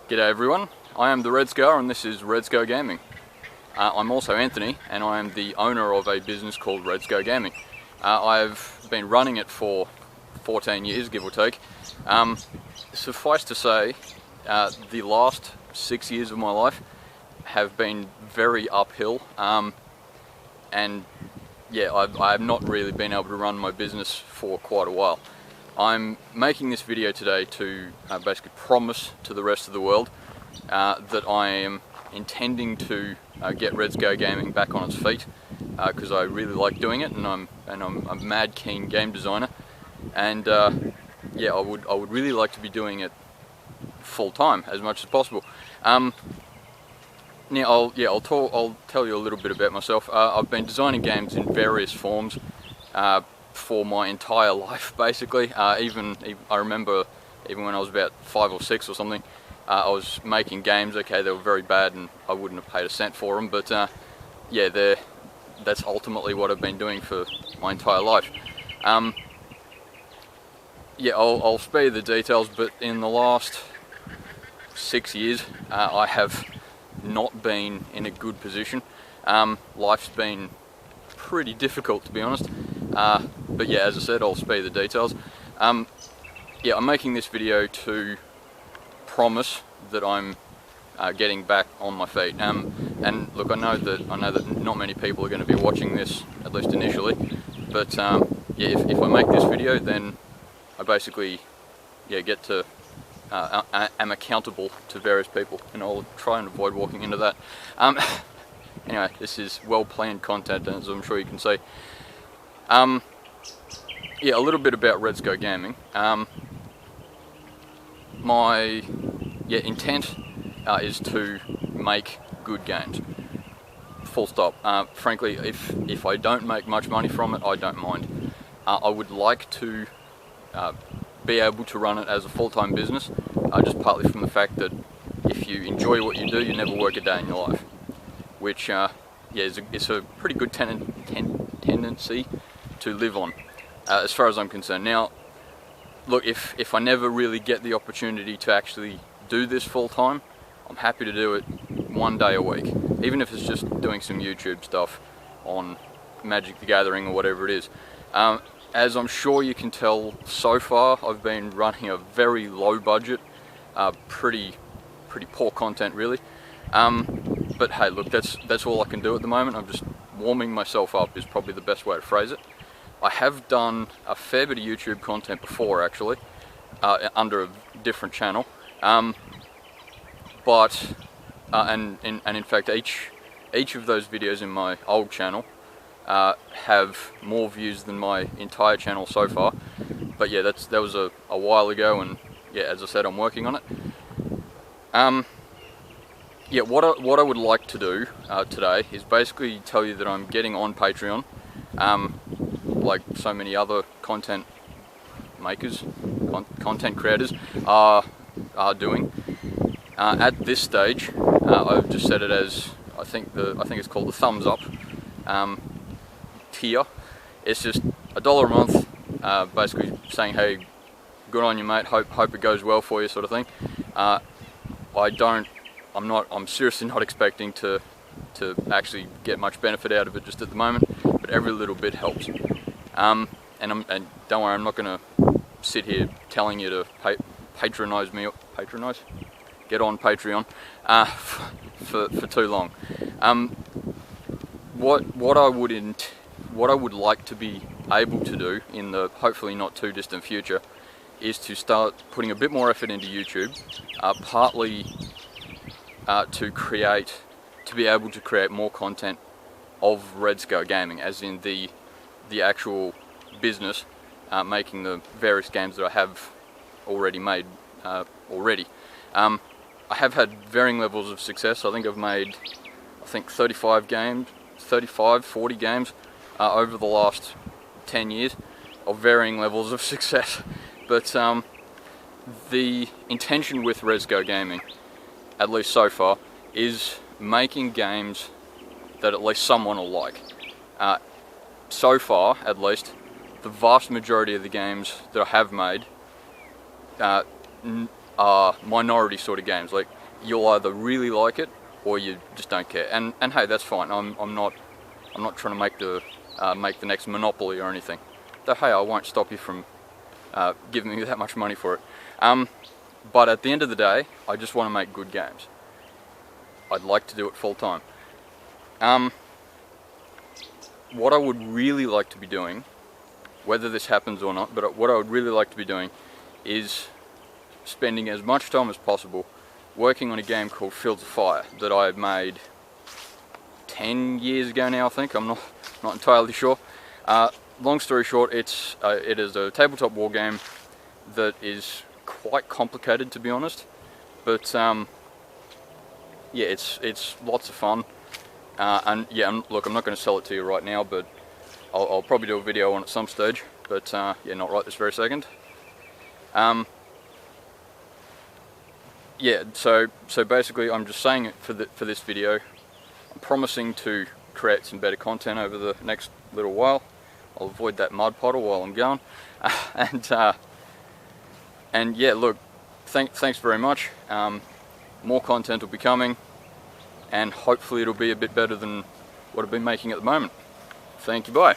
G'day everyone, I am the Red Scar and this is Red Scar Gaming. I'm also Anthony and I am the owner of a business called Red Scar Gaming. I've been running it for 14 years, give or take. Suffice to say, the last 6 years of my life have been very uphill, and yeah, I have not really been able to run my business for quite a while. I'm making this video today to basically promise to the rest of the world that I am intending to get Red Scar Gaming back on its feet, because I really like doing it, and I'm a mad keen game designer, and yeah, I would really like to be doing it full time as much as possible. Now I'll tell you a little bit about myself. I've been designing games in various forms for my entire life, basically. Even I remember, even when I was about 5 or 6 or something, I was making games. Okay, they were very bad and I wouldn't have paid a cent for them, but yeah, that's ultimately what I've been doing for my entire life. Yeah, I'll spare you the details, but in the last 6 years I have not been in a good position. Life's been pretty difficult, to be honest, but yeah, as I said, I'll spare you the details. Yeah, I'm making this video to promise that I'm getting back on my feet. And look, I know that not many people are going to be watching this, at least initially, but yeah, if I make this video, then I basically get to am accountable to various people, and I'll try and avoid walking into that. Anyway, this is well planned content, as I'm sure you can see. Yeah, a little bit about Red Scar Gaming. My intent is to make good games. Full stop. Frankly, if I don't make much money from it, I don't mind. I would like to be able to run it as a full-time business, just partly from the fact that if you enjoy what you do, you never work a day in your life, which yeah, it's a pretty good tendency to live on, as far as I'm concerned. Now, look, if I never really get the opportunity to actually do this full-time, I'm happy to do it one day a week, even if it's just doing some YouTube stuff on Magic the Gathering or whatever it is. As I'm sure you can tell so far, I've been running a very low budget, pretty poor content really. But hey, look, that's all I can do at the moment. I'm just warming myself up is probably the best way to phrase it. I have done a fair bit of YouTube content before, actually, under a different channel. But in fact, each of those videos in my old channel have more views than my entire channel so far. But yeah, that was a while ago, and yeah, as I said, I'm working on it. Yeah, what I would like to do today is basically tell you that I'm getting on Patreon, like so many other content makers, content creators are doing. At this stage, I've just set it as I think it's called the thumbs up tier. It's just $1 a month, basically saying, hey, good on you, mate. Hope it goes well for you, sort of thing. I'm seriously not expecting to actually get much benefit out of it just at the moment, but every little bit helps. And don't worry, I'm not going to sit here telling you to patronize me, get on Patreon for too long. What I would like to be able to do in the hopefully not too distant future is to start putting a bit more effort into YouTube, partly to be able to create more content of Red Scar Gaming, as in the actual business, making the various games that I have already made already. I have had varying levels of success. I think I've made 35 games, 40 games over the last 10 years of varying levels of success. But the intention with Red Scar Gaming, at least so far, is making games that at least someone will like. So far, at least, the vast majority of the games that I have made, are minority sort of games. Like, you'll either really like it or you just don't care. And hey, that's fine. I'm not trying to make the next Monopoly or anything. Though hey, I won't stop you from giving me that much money for it. But at the end of the day, I just want to make good games. I'd like to do it full time. What I would really like to be doing, whether this happens or not, but what I would really like to be doing is spending as much time as possible working on a game called Fields of Fire that I made 10 years ago now, I think. I'm not entirely sure. Long story short, it is a tabletop war game that is quite complicated, to be honest, but yeah, it's lots of fun. And yeah, look, I'm not going to sell it to you right now, but I'll probably do a video on it at some stage, but yeah, not right this very second. Yeah, so basically I'm just saying it for this video. I'm promising to create some better content over the next little while. I'll avoid that mud puddle while I'm going. And yeah, look, thanks very much. More content will be coming, and hopefully it'll be a bit better than what I've been making at the moment. Thank you, bye.